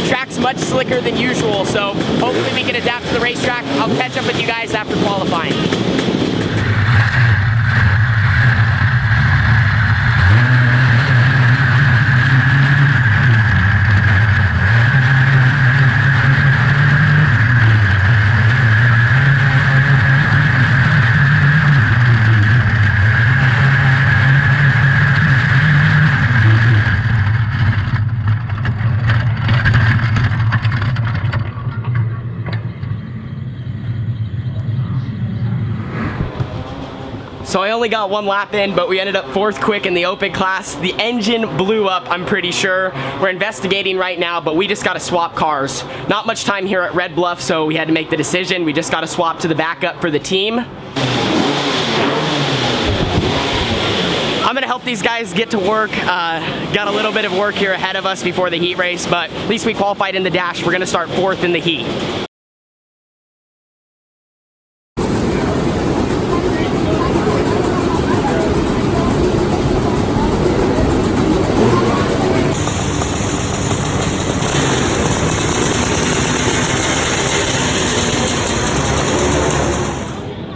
track's much slicker than usual, so hopefully we can adapt to the racetrack. I'll catch up with you guys after qualifying. So I only got one lap in, but we ended up 4th quick in the open class. The engine blew up, I'm pretty sure. We're investigating right now, but we just got to swap cars. Not much time here at Red Bluff, so we had to make the decision. We just got to swap to the backup for the team. I'm gonna help these guys get to work. Got a little bit of work here ahead of us before the heat race, but at least we qualified in the dash. We're gonna start 4th in the heat.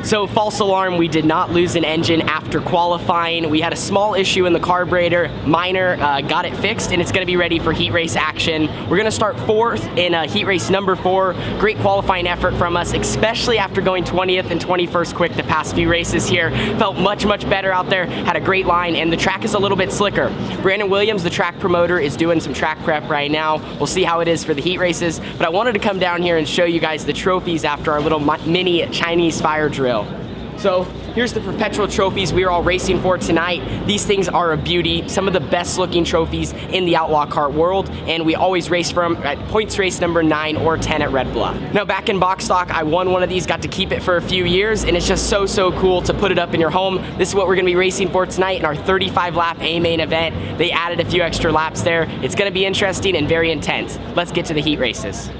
So false alarm, we did not lose an engine after qualifying. We had a small issue in the carburetor, minor, got it fixed, and it's gonna be ready for heat race action. We're gonna start 4th in heat race number 4. Great qualifying effort from us, especially after going 20th and 21st quick the past few races here. Felt much, much better out there, had a great line, and the track is a little bit slicker. Brandon Williams, the track promoter, is doing some track prep right now. We'll see how it is for the heat races, but I wanted to come down here and show you guys the trophies after our little mini Chinese fire drill. So here's the perpetual trophies we are all racing for tonight. These things are a beauty, some of the best looking trophies in the outlaw kart world, and we always race for them at points race number 9 or 10 at Red Bluff. Now back in box stock, I won one of these, got to keep it for a few years, and it's just so cool to put it up in your home. This is what we're gonna be racing for tonight in our 35 lap A main event. They added a few extra laps there. It's gonna be interesting and very intense. Let's get to the heat races.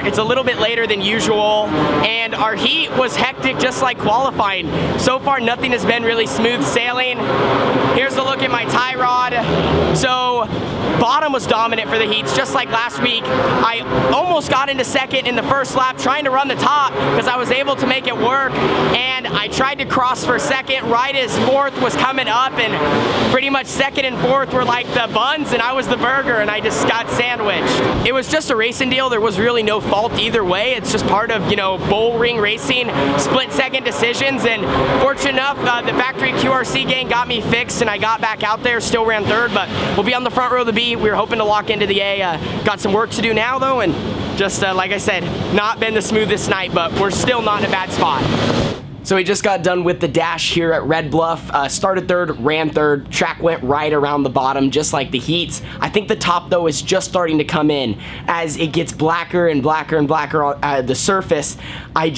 It's a little bit later than usual, and our heat was hectic just like qualifying. So far, nothing has been really smooth sailing. Here's a look at my tie rod. So bottom was dominant for the heats, just like last week. I almost got into 2nd in the first lap trying to run the top because I was able to make it work, and I tried to cross for 2nd right as 4th was coming up, and pretty much 2nd and 4th were like the buns and I was the burger, and I just got sandwiched. It was just a racing deal. There was really no fault either way. It's just part of, you know, bull ring racing, split second decisions, and fortunate enough, the factory QRC gang got me fixed and I got back out there, still ran 3rd, but we'll be on the front row of the B. We were hoping to lock into the A. Got some work to do now though, and just like I said, not been the smoothest night, but we're still not in a bad spot. So we just got done with the dash here at Red Bluff. Started third, ran third. Track went right around the bottom, just like the heats. I think the top, though, is just starting to come in. As it gets blacker and blacker and blacker on the surface, I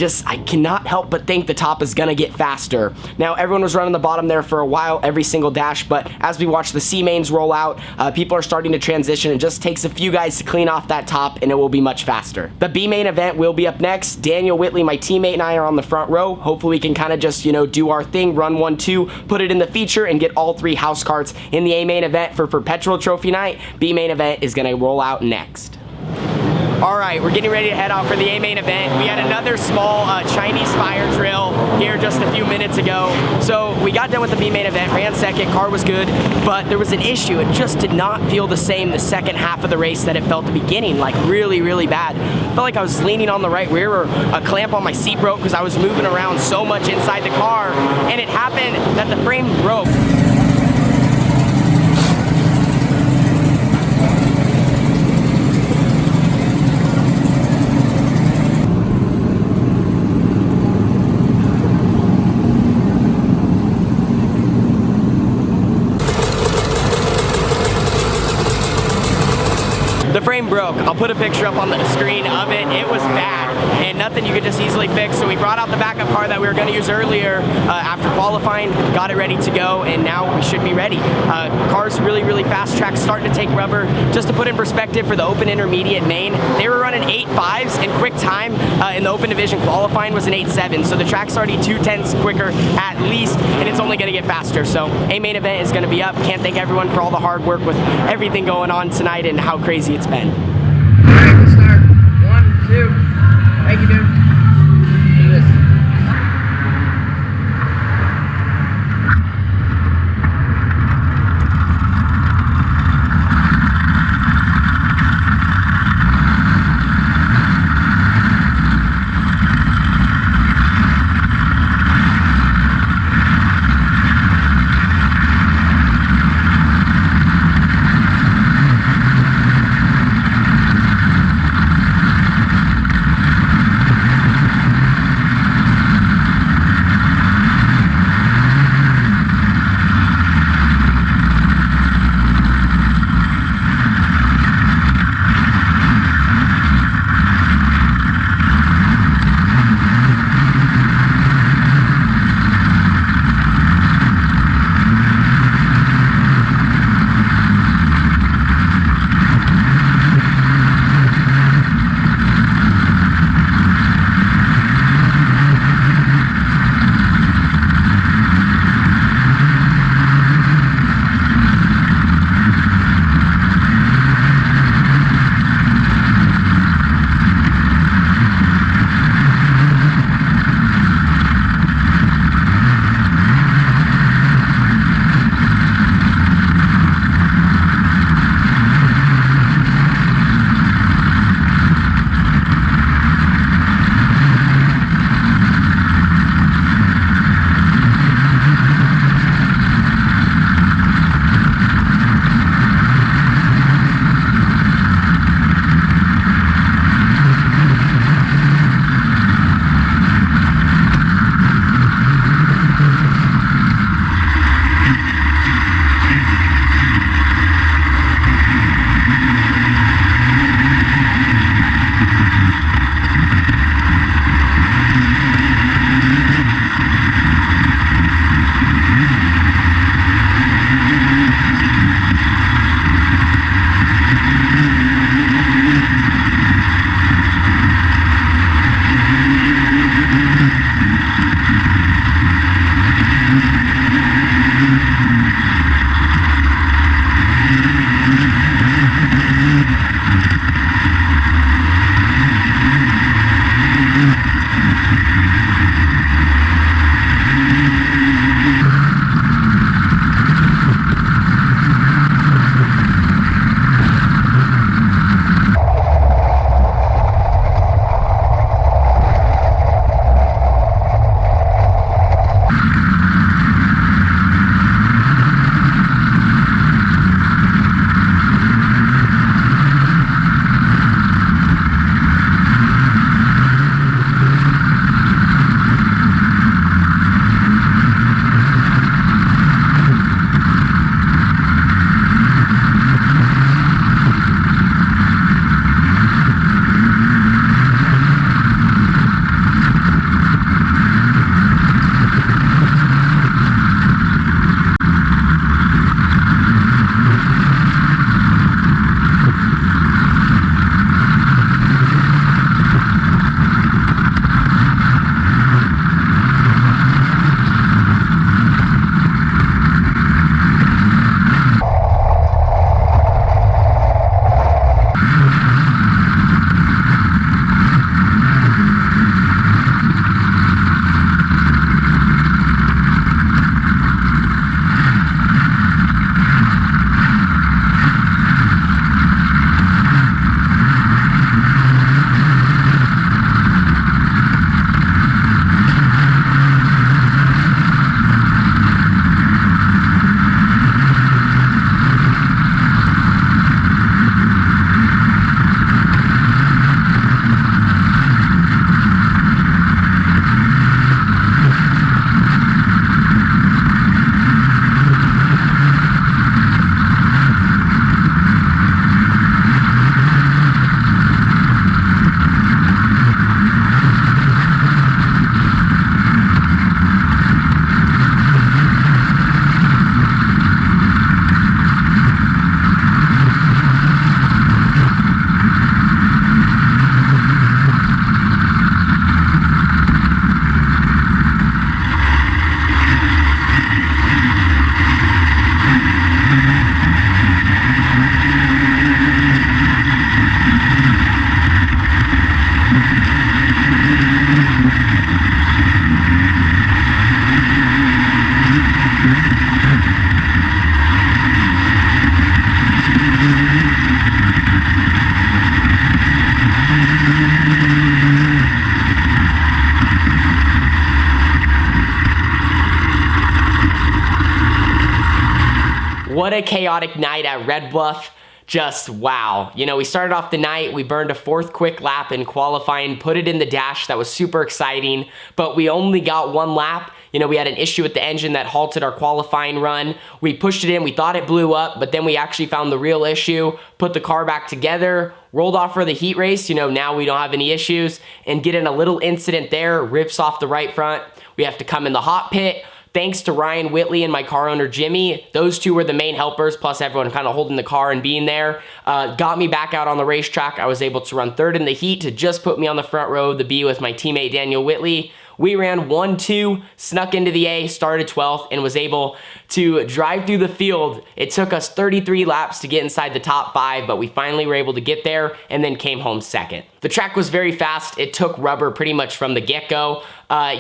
cannot help but think the top is going to get faster. Now, everyone was running the bottom there for a while, every single dash, but as we watch the C mains roll out, people are starting to transition. It just takes a few guys to clean off that top, and it will be much faster. The B main event will be up next. Daniel Whitley, my teammate, and I are on the front row. Hopefully, we can kind of just, do our thing, run 1-2, put it in the feature, and get all 3 house carts in the A main event for Perpetual Trophy night. B main event is going to roll out next. All right, we're getting ready to head off for the A main event. We had another small Chinese fire drill here just a few minutes ago. So we got done with the B main event, ran second, car was good, but there was an issue. It just did not feel the same the second half of the race that it felt the beginning, like really, really bad. I felt like I was leaning on the right rear, or a clamp on my seat broke because I was moving around so much inside the car, and it happened that the frame broke. The frame broke. I'll put a picture up on the screen of it. It was bad and nothing you could just easily fix. So we brought out the backup car that we were going to use earlier after qualifying, got it ready to go, and now we should be ready. Car's really, really fast. Track's starting to take rubber. Just to put in perspective, for the open intermediate main, they were running 8.5s, and quick time in the open division qualifying was an 8.7. So the track's already 2/10 quicker at least, and it's only going to get faster. So A main event is going to be up. Can't thank everyone for all the hard work with everything going on tonight and how crazy it's been. All right, let's start. 1, 2. Thank you, dude. Do this. What a chaotic night at Red Bluff. Just wow. You know, we started off the night, we burned a 4th quick lap in qualifying, put it in the dash. That was super exciting, but we only got 1 lap. You know, we had an issue with the engine that halted our qualifying run. We pushed it in, we thought it blew up, but then we actually found the real issue, put the car back together, rolled off for the heat race. You know, now we don't have any issues, and get in a little incident there, rips off the right front. We have to come in the hot pit. Thanks to Ryan Whitley and my car owner, Jimmy. Those two were the main helpers, plus everyone kind of holding the car and being there. Got me back out on the racetrack. I was able to run 3rd in the heat to just put me on the front row of the B with my teammate, Daniel Whitley. We ran 1-2, snuck into the A, started 12th, and was able to drive through the field. It took us 33 laps to get inside the top 5, but we finally were able to get there and then came home 2nd. The track was very fast. It took rubber pretty much from the get-go.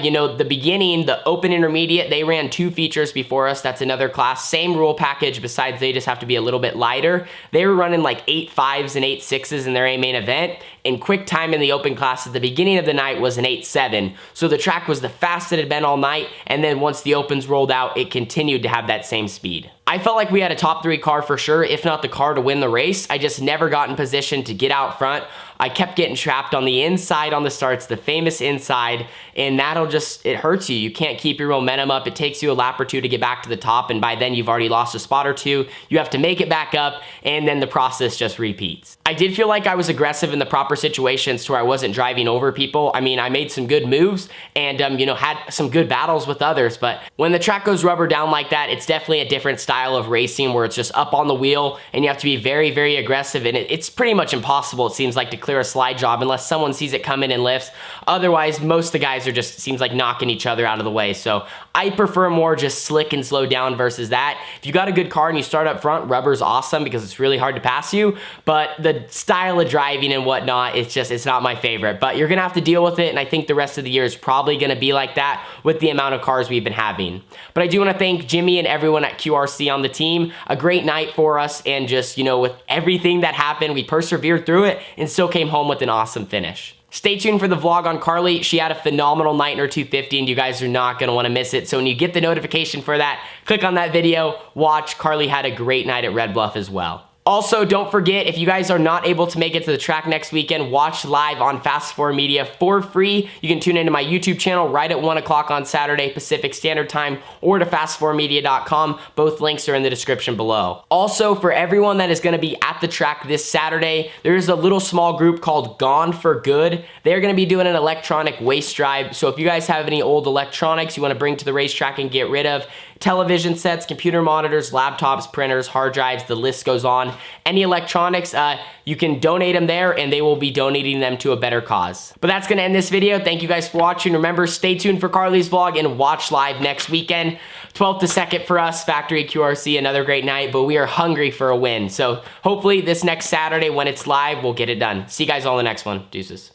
You know, the beginning, the open intermediate, they ran 2 features before us. That's another class. Same rule package, besides they just have to be a little bit lighter. They were running like 8.5s and 8.6s in their A main event. And quick time in the open class at the beginning of the night was an 8.7. So the track was the fastest it had been all night. And then once the opens rolled out, it continued to have that same speed. I felt like we had a top 3 car for sure, if not the car to win the race. I just never got in position to get out front. I kept getting trapped on the inside on the starts, the famous inside, and that'll just, it hurts you. You can't keep your momentum up. It takes you a lap or 2 to get back to the top, and by then you've already lost a spot or 2. You have to make it back up, and then the process just repeats. I did feel like I was aggressive in the proper situations to where I wasn't driving over people. I mean, I made some good moves and, you know, had some good battles with others, but when the track goes rubber down like that, it's definitely a different style of racing where it's just up on the wheel and you have to be very, very aggressive, and it's pretty much impossible, it seems like, to clear a slide job unless someone sees it coming and lifts. Otherwise, most of the guys are just, seems like, knocking each other out of the way. So I prefer more just slick and slow down versus that. If you got a good car and you start up front, rubber's awesome because it's really hard to pass you, but the style of driving and whatnot, it's not my favorite, but you're gonna have to deal with it, and I think the rest of the year is probably gonna be like that with the amount of cars we've been having. But I do want to thank Jimmy and everyone at QRC on the team. A great night for us, and just, you know, with everything that happened, we persevered through it and still came home with an awesome finish. Stay tuned for the vlog on Carly. She had a phenomenal night in her 250, and you guys are not going to want to miss it. So when you get the notification for that, click on that video, watch. Carly had a great night at Red Bluff as well. Also, don't forget, if you guys are not able to make it to the track next weekend, watch live on Fast Forward Media for free. You can tune into my YouTube channel right at 1 o'clock on Saturday Pacific Standard Time, or to fastforwardmedia.com. Both links are in the description below. Also, for everyone that is going to be at the track this Saturday, there is a little small group called Gone for Good. They're going to be doing an electronic waste drive. So if you guys have any old electronics you want to bring to the racetrack and get rid of, television sets, computer monitors, laptops, printers, hard drives, the list goes on. Any electronics, you can donate them there, and they will be donating them to a better cause. But that's gonna end this video. Thank you guys for watching. Remember, stay tuned for Carly's vlog and watch live next weekend. 12th to 2nd for us, Factory QRC, another great night, but we are hungry for a win. So hopefully this next Saturday when it's live, we'll get it done. See you guys all in the next one. Deuces.